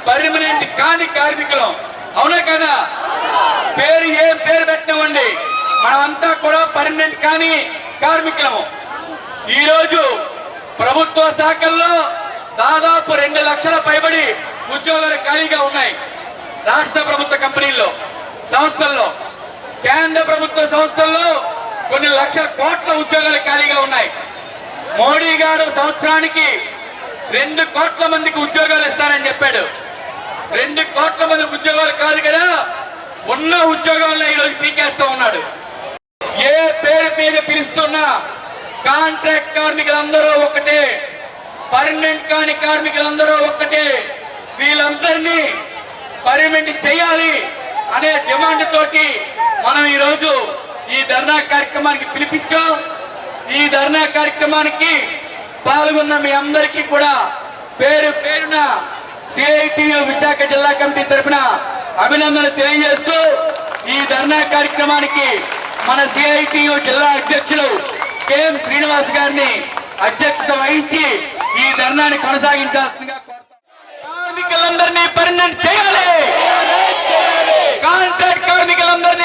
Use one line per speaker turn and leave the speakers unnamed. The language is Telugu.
పర్మనెంట్ కాని కార్మికులం. అవునా కదా? పేరు ఏం పేరు పెట్టినవ్వండి, మనమంతా కూడా పర్మనెంట్ కాని కార్మికులము. ఈరోజు ప్రభుత్వ శాఖల్లో దాదాపు 2 లక్షల పైబడి ఉద్యోగాలు ఖాళీగా ఉన్నాయి. రాష్ట్ర ప్రభుత్వ కంపెనీల్లో, సంస్థల్లో, కేంద్ర ప్రభుత్వ సంస్థల్లో కొన్ని లక్షల కోట్ల ఉద్యోగాలు ఖాళీగా ఉన్నాయి. మోడీ గారు సంవత్సరానికి 2 కోట్ల మందికి ఉద్యోగాలు ఇస్తారని చెప్పాడు. 2 కోట్ల మందికి ఉద్యోగాలు కాదు కదా, ఉన్న ఉద్యోగాలను ఈరోజు పీకేస్తూ ఉన్నాడు. ఏ పేరు మీద పిలుస్తున్నా కాంట్రాక్ట్ కార్మికులందరూ ఒకటే, పర్మనెంట్ కాని కార్మికులందరూ ఒక్కటే. వీళ్ళందరినీ పర్మనెంట్ చేయాలి అనే డిమాండ్ తోటి మనం ఈరోజు ఈ ధర్నా కార్యక్రమానికి పిలిపించాం. ఈ ధర్నా కార్యక్రమానికి పాల్గొన్న మీ అందరికీ కూడా పేరు పేరున సిఐటియు విశాఖ జిల్లా కమిటీ తరఫున అభినందనలు తెలియజేస్తూ, ఈ ధర్నా కార్యక్రమానికి మన సిఐటియు జిల్లా అధ్యక్షులు కెఎం శ్రీనివాస్ గారిని అధ్యక్షత వహించి ఈ ధర్నాన్ని కొనసాగించాల్సిందిగా కోరుతాం. కార్మికులందరినీ పర్మనెంట్ చేయాలి, కాంట్రాక్ట్ కార్మికులందరినీ